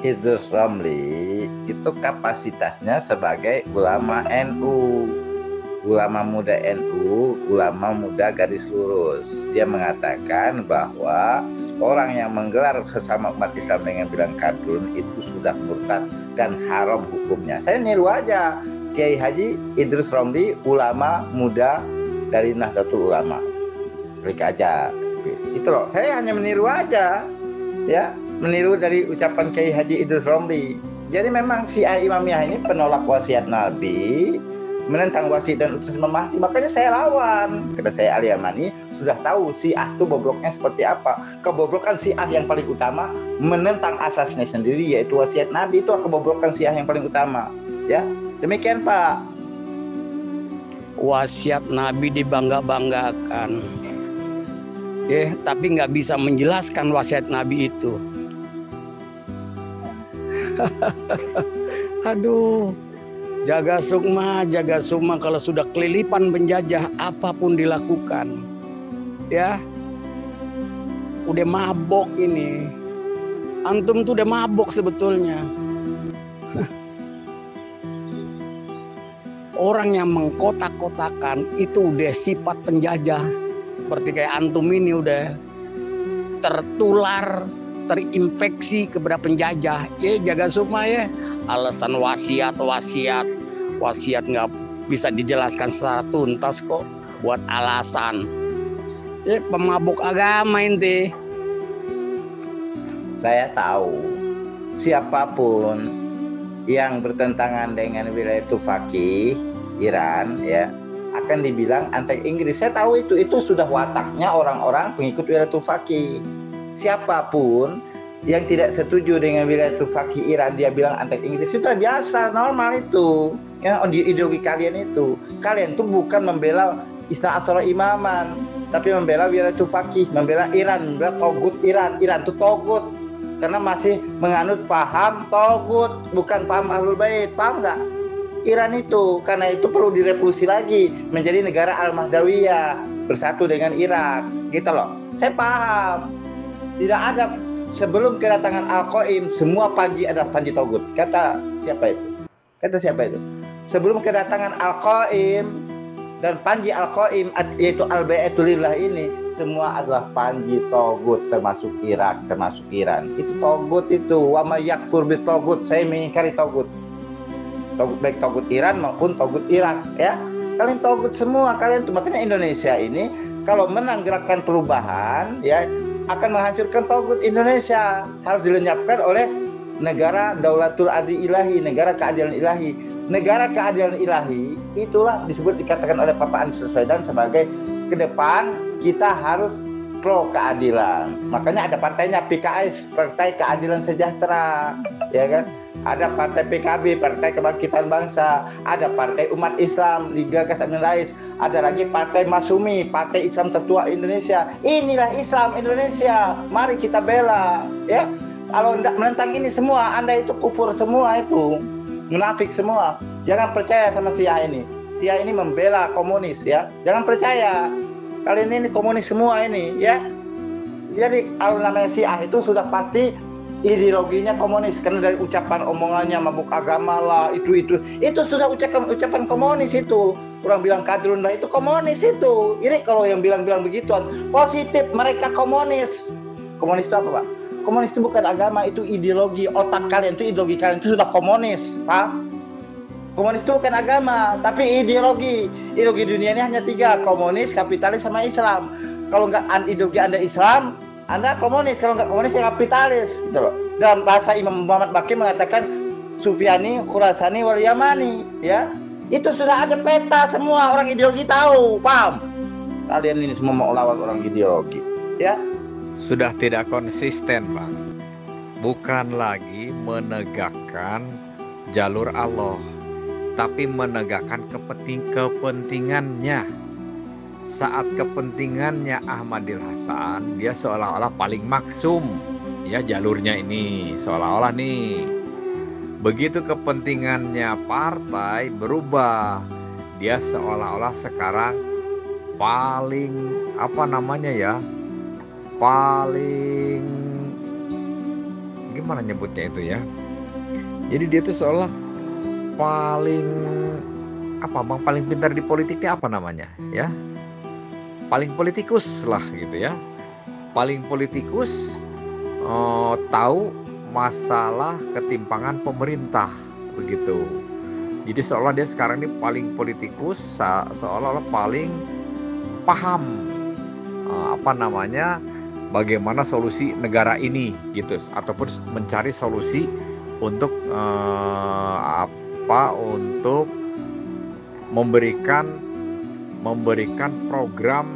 Idrus Romli itu kapasitasnya sebagai ulama NU, ulama muda NU, ulama muda garis lurus. Dia mengatakan bahwa orang yang menggelar sesama umat Islam dengan bilang kadrun itu sudah murtad dan haram hukumnya. Saya niru aja Kiai Haji Idrus Romli, ulama muda dari Nahdlatul Ulama. Klik aja. Itu loh, saya hanya meniru aja, ya, meniru dari ucapan Kiai Haji Idrus Romli. Jadi memang Syiah Imamiyah ini penolak wasiat Nabi, menentang wasiat dan utusan Imam Mahdi. Makanya saya lawan. Kata saya, Ali Amani sudah tahu Syiah itu bobroknya seperti apa. Kebobrokan Syiah yang paling utama menentang asasnya sendiri, yaitu wasiat Nabi. Itu kebobrokan Syiah yang paling utama. Ya, demikian Pak. Wasiat Nabi dibangga-banggakan, tapi nggak bisa menjelaskan wasiat Nabi itu. Aduh, jaga sukma kalau sudah kelilipan penjajah apapun dilakukan, ya udah mabok ini. Antum tuh udah mabok sebetulnya. Orang yang mengkotak-kotakan itu udah sifat penjajah. Seperti kayak antum ini udah tertular, terinfeksi kepada penjajah. Ya jaga sukma ya. Alasan wasiat nggak bisa dijelaskan secara tuntas kok. Buat alasan. Ya pemabuk agama inti. Saya tahu siapapun yang bertentangan dengan wilayah Tufaqih Iran, ya, akan dibilang anti Inggris. Saya tahu itu sudah wataknya orang-orang pengikut wilayah Tufaqih. Siapapun yang tidak setuju dengan wilayah Tufaqih Iran, dia bilang anti Inggris, itu biasa, normal itu. Ya, ideologi kalian itu. Kalian tuh bukan membela Isna Asyara Imaman, tapi membela wilayah Tufaqih, membela Iran, membela togut Iran. Iran itu togut karena masih menganut paham togut, bukan paham Ahlul Bait. Paham nggak? Iran itu, karena itu perlu direvolusi lagi menjadi negara Al-Mahdawiyah, bersatu dengan Irak, gitu loh. Saya paham. Tidak ada sebelum kedatangan Al-Qaim, semua panji adalah panji togut. Kata siapa itu? Sebelum kedatangan Al-Qaim dan panji Al-Qaim, yaitu Al-Bai'atulillah ini, semua adalah panji togut, termasuk Irak, termasuk Iran. Itu togut itu. Wa may yakfur bi togut, saya mengingkari togut. Togut baik togut Iran maupun togut Irak, ya. Kalian togut semua, kalian tuh. Makanya Indonesia ini kalau menang gerakan perubahan, ya, akan menghancurkan togut Indonesia. Harus dilenyapkan oleh negara Daulatul Adli Ilahi, negara keadilan ilahi. Negara keadilan ilahi itulah dikatakan oleh Bapak Anies Baswedan sebagai ke depan kita harus pro keadilan. Makanya ada partainya PKS, Partai Keadilan Sejahtera, ya kan? Ada partai PKB, Partai Kebangkitan Bangsa, ada partai Umat Islam, Liga Gas Amin Rais, ada lagi partai Masumi, Partai Islam Tertua Indonesia. Inilah Islam Indonesia. Mari kita bela, ya. Kalau tidak menentang ini semua, Anda itu kufur semua itu. Munafik semua. Jangan percaya sama Syiah ini. Syiah ini membela komunis, ya. Jangan percaya. Kalian ini komunis semua ini, ya. Jadi kalau namanya Syiah itu sudah pasti ideologinya komunis, karena dari ucapan omongannya mabuk agama lah, itu sudah ucapan komunis itu. Orang bilang kadrun lah, itu komunis itu. Ini kalau yang bilang begituan positif, mereka komunis. Komunis itu apa, Pak? Komunis itu bukan agama, itu ideologi. Otak kalian itu, ideologi kalian itu sudah komunis, paham? Komunis itu bukan agama, tapi ideologi. Ideologi dunia ini hanya 3, komunis, kapitalis, sama Islam. Kalau nggak ideologi Anda Islam, Anda komunis. Kalau nggak komunis, ya kapitalis. Gitu loh. Dalam bahasa Imam Muhammad Baqir mengatakan Sufyani, Khurasani, wal Yamani, ya. Itu sudah ada peta, semua orang ideologi tahu, paham? Kalian ini semua mau lawan orang ideologi, ya. Sudah tidak konsisten, Pak. Bukan lagi menegakkan jalur Allah, tapi menegakkan kepentingannya. Saat kepentingannya Ahmadil Hasan, dia seolah-olah paling maksum, ya, jalurnya ini seolah-olah nih. Begitu kepentingannya partai berubah, dia seolah-olah sekarang paling paling bagaimana nyebutnya itu ya. Jadi dia tuh seolah paling apa bang, paling pintar di politiknya apa namanya ya, paling politikus lah gitu ya, paling politikus, tahu masalah ketimpangan pemerintah begitu. Jadi seolah dia sekarang ini paling politikus, seolah-olah paling paham bagaimana solusi negara ini gitu, ataupun mencari solusi untuk untuk memberikan program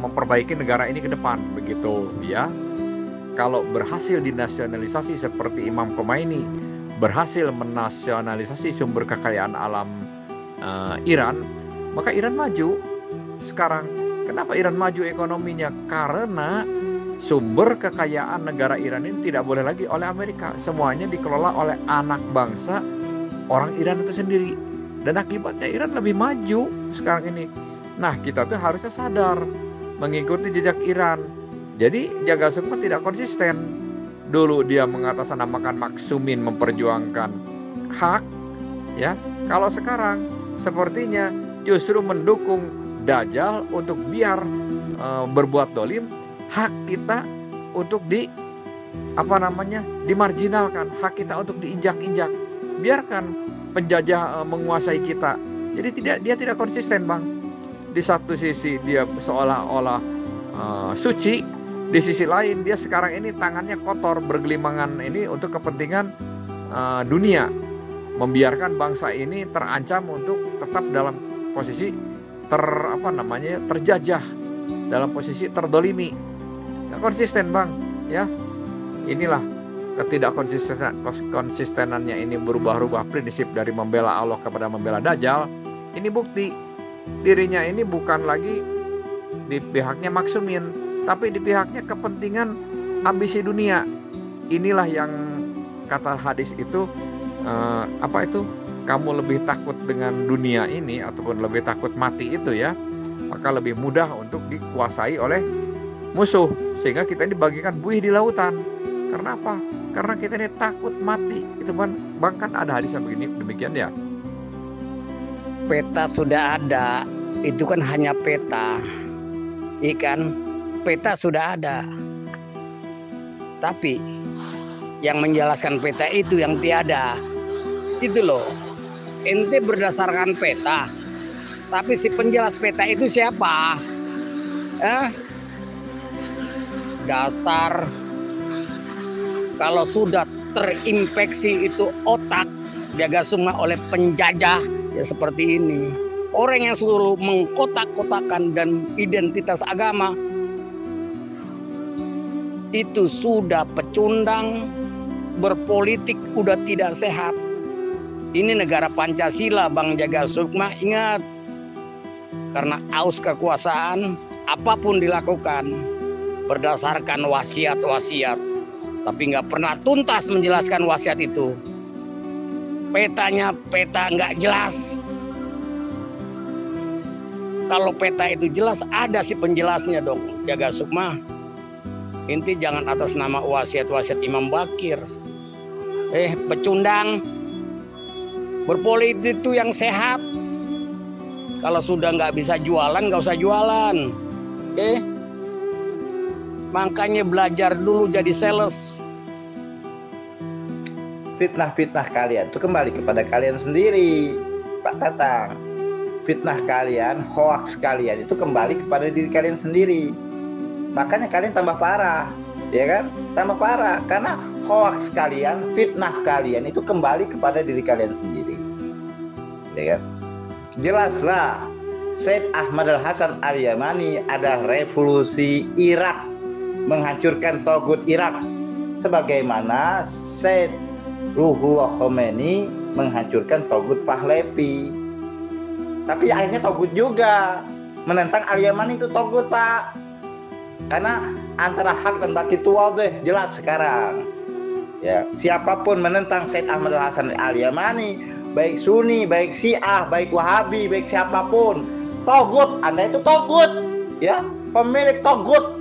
memperbaiki negara ini ke depan begitu ya. Kalau berhasil dinasionalisasi seperti Imam Khomeini berhasil menasionalisasi sumber kekayaan alam Iran, maka Iran maju sekarang. Kenapa Iran maju ekonominya? Karena sumber kekayaan negara Iran ini tidak boleh lagi oleh Amerika, semuanya dikelola oleh anak bangsa orang Iran itu sendiri, dan akibatnya Iran lebih maju sekarang ini. Nah, kita tuh harusnya sadar mengikuti jejak Iran. Jadi Jaga Sukma tidak konsisten. Dulu dia mengatasnamakan Maksumin, memperjuangkan hak ya. Kalau sekarang sepertinya justru mendukung Dajjal untuk biar berbuat dolim, hak kita untuk dimarginalkan, hak kita untuk diinjak-injak. Biarkan penjajah menguasai kita. Jadi dia tidak konsisten, Bang. Di satu sisi dia seolah-olah suci, di sisi lain dia sekarang ini tangannya kotor, bergelimangan ini untuk kepentingan dunia, membiarkan bangsa ini terancam untuk tetap dalam posisi terjajah, dalam posisi terdolimi. Nggak konsisten, Bang, ya. Inilah ketidakkonsistenannya ini, berubah-ubah prinsip dari membela Allah kepada membela Dajjal. Ini bukti dirinya ini bukan lagi di pihaknya Maksumin, tapi di pihaknya kepentingan ambisi dunia. Inilah yang kata hadis itu, kamu lebih takut dengan dunia ini ataupun lebih takut mati itu ya, maka lebih mudah untuk dikuasai oleh musuh, sehingga kita ini bagikan buih di lautan. Karena apa? Karena kita ini takut mati. Itu bahkan ada hadis yang begini, demikian ya. Peta sudah ada, itu kan hanya peta, ikan. Peta sudah ada, tapi yang menjelaskan peta itu yang tiada. Itu loh, ente berdasarkan peta, tapi si penjelas peta itu siapa? Dasar kalau sudah terinfeksi itu otak Jaga Sukma oleh penjajah ya seperti ini. Orang yang selalu mengkotak-kotakan dan identitas agama itu sudah pecundang, berpolitik udah tidak sehat. Ini negara Pancasila, Bang Jaga Sukma, ingat. Karena aus kekuasaan, apapun dilakukan berdasarkan wasiat-wasiat, tapi nggak pernah tuntas menjelaskan wasiat itu. Petanya peta nggak jelas. Kalau peta itu jelas, ada si penjelasnya dong, Jaga Sukma. Inti jangan atas nama wasiat-wasiat Imam Bakir. Pecundang. Berpolitik itu yang sehat. Kalau sudah nggak bisa jualan, nggak usah jualan. Makanya belajar dulu jadi sales. Fitnah-fitnah kalian itu kembali kepada kalian sendiri, Pak Tatang. Fitnah kalian, hoax kalian itu kembali kepada diri kalian sendiri. Makanya kalian tambah parah, ya kan? Tambah parah karena hoax kalian, fitnah kalian itu kembali kepada diri kalian sendiri, ya kan? Jelaslah, Said Ahmad Al-Hasan Al-Yamani ada revolusi Irak, menghancurkan togut Irak, sebagaimana Said Ruhullah Khomeini menghancurkan togut Pahlavi. Tapi akhirnya togut juga, menentang Al-Yamani itu togut, Pak. Karena antara hak dan batil itu jelas sekarang. Ya, siapapun menentang Said Ahmad Al-Hasan Al-Yamani, baik Sunni, baik Syiah, baik Wahabi, baik siapapun, togut. Anda itu togut, ya, pemilik togut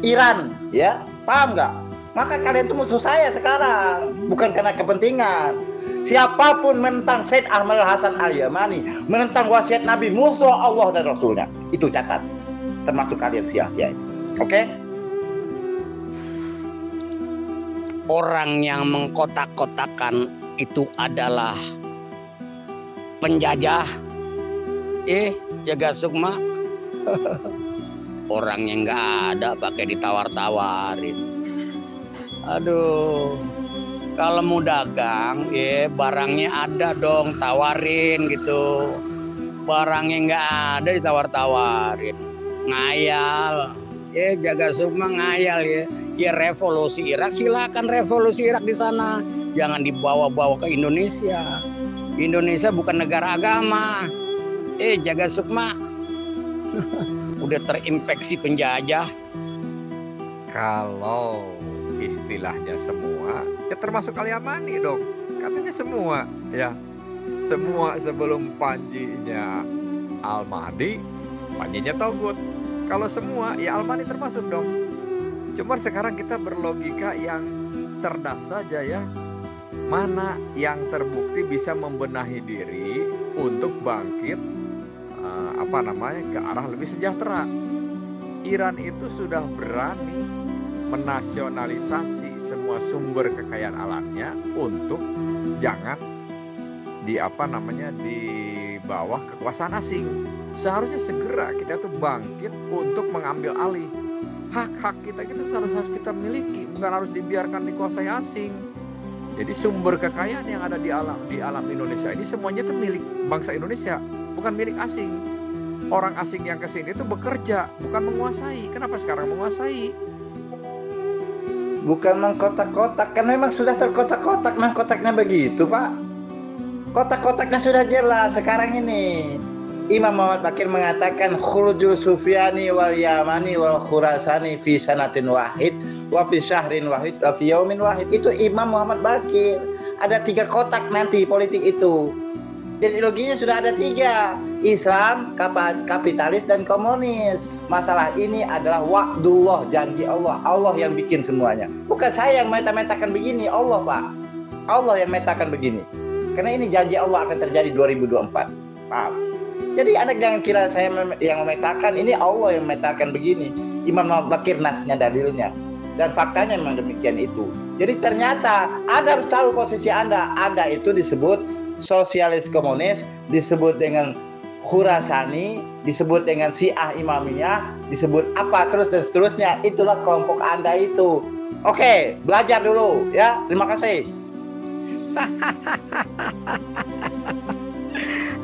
Iran, ya, paham nggak? Maka kalian itu musuh saya sekarang, bukan karena kepentingan. Siapapun menentang Said Ahmad Hasan Al-Yamani, menentang wasiat Nabi, musuh Allah dan Rasulnya. Itu catat, termasuk kalian siang-siang. Oke? Orang yang mengkotak-kotakan itu adalah penjajah. Jaga Sukma. Orang yang nggak ada pakai ditawar-tawarin. Aduh, kalau mau dagang, barangnya ada dong, tawarin gitu. Barangnya nggak ada ditawar-tawarin, ngayal. Jaga Sukma ngayal ya. Ya revolusi Irak, silakan revolusi Irak di sana, jangan dibawa-bawa ke Indonesia. Indonesia bukan negara agama. Jaga Sukma udah terinfeksi penjajah. Kalau istilahnya semua, ya termasuk Al-Yamani dong. Katanya semua, ya. Semua sebelum Panjinya Al-Mahdi, Panjinya Togut. Kalau semua, ya Al-Mahdi termasuk dong. Cuma sekarang kita berlogika yang cerdas saja ya. Mana yang terbukti bisa membenahi diri untuk bangkit ke arah lebih sejahtera. Iran itu sudah berani menasionalisasi semua sumber kekayaan alamnya untuk jangan di bawah kekuasaan asing. Seharusnya segera kita tuh bangkit untuk mengambil alih hak-hak kita, gitu harus kita miliki, bukan harus dibiarkan dikuasai asing. Jadi sumber kekayaan yang ada di alam Indonesia ini semuanya tuh milik bangsa Indonesia, bukan milik asing. Orang asing yang kesini itu bekerja, bukan menguasai. Kenapa sekarang menguasai? Bukan mengkotak-kotak, kan memang sudah terkotak-kotak. Nah, kotaknya begitu, Pak. Kotak-kotaknya sudah jelas sekarang ini. Imam Muhammad Baqir mengatakan khurujul Sufyani wal Yamani wal Khurasani fi sanatin wahid wa fi syahrin wahid wa fi yaumin wahid. Itu Imam Muhammad Baqir. Ada 3 kotak nanti politik itu. Dan ideologinya sudah ada 3. Islam, kapitalis, dan komunis. Masalah ini adalah wa'dullah, janji Allah. Allah yang bikin semuanya. Bukan saya yang meta-metakan begini, Allah, Pak. Allah yang metakan begini. Karena ini janji Allah akan terjadi 2024. Paham? Jadi Anda jangan kira saya yang memetakan, ini Allah yang memetakan begini. Imam Muhammad Baqir nasnya, dalilnya. Dan faktanya memang demikian itu. Jadi ternyata Anda harus tahu posisi Anda. Anda itu disebut sosialis komunis, disebut dengan Khurasani, disebut dengan Syiah Imamiyah, disebut apa terus dan seterusnya. Itulah kelompok Anda itu. Oke, belajar dulu ya. Terima kasih.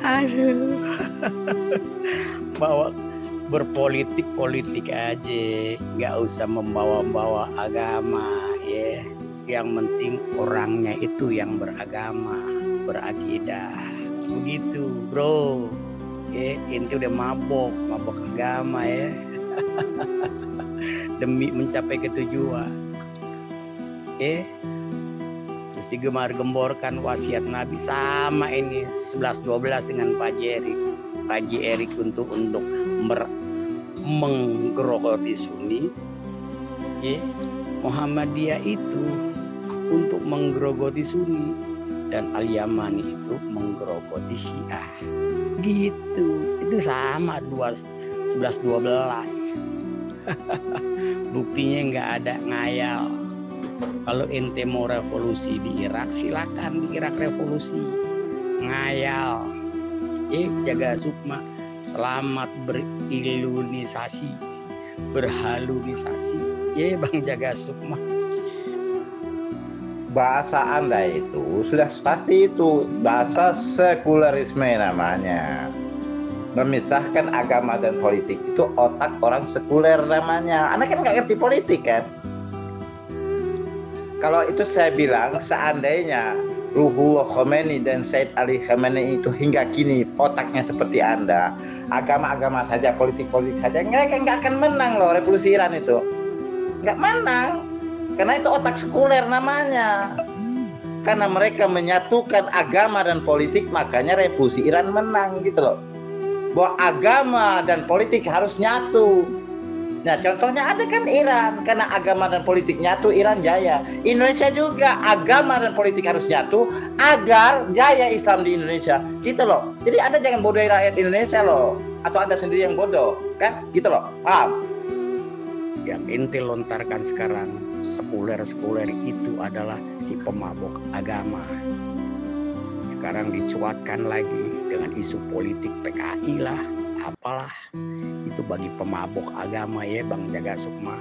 Aduh. Bawa berpolitik aja, nggak usah membawa-bawa agama ya. Yang penting orangnya itu yang beragama, berakidah. Begitu, bro. Inti udah mabok agama ya. Demi mencapai ketujuan. Terus digemar-gemborkan wasiat Nabi sama ini 11-12 dengan Pak Haji Erik untuk menggerogoti Sunni. Muhammadiyah itu untuk menggerogoti Sunni dan Al-Yamani itu menggerogoti Syiah. Gitu. Itu sama 11-12. Buktinya nggak ada ngayal. Kalau ente mau revolusi di Irak, silakan di Irak revolusi. Ngayal. Jaga Sukma, selamat berilunisasi, berhalunisasi. Bang Jaga Sukma. Bahasa Anda itu sudah pasti itu bahasa sekulerisme namanya. Memisahkan agama dan politik itu otak orang sekuler namanya. Anda kan nggak ngerti politik kan? Kalau itu saya bilang seandainya Ruhullah Khomeini dan Said Ali Khamenei itu hingga kini otaknya seperti Anda, agama-agama saja, politik-politik saja, mereka nggak akan menang loh revolusi Iran itu. Nggak menang. Karena itu otak sekuler namanya. Karena mereka menyatukan agama dan politik, makanya revolusi Iran menang gitu loh. Bahwa agama dan politik harus nyatu. Nah, contohnya ada kan Iran, karena agama dan politik nyatu, Iran jaya. Indonesia juga agama dan politik harus nyatu agar jaya Islam di Indonesia. Gitu loh. Jadi Anda jangan bodohi rakyat Indonesia loh, atau Anda sendiri yang bodoh, kan? Gitu loh. Paham? Yang ente lontarkan sekarang, sekuler-sekuler itu adalah si pemabuk agama. Sekarang dicuatkan lagi dengan isu politik PKI lah, apalah. Itu bagi pemabuk agama ya Bang Jaga Sukma.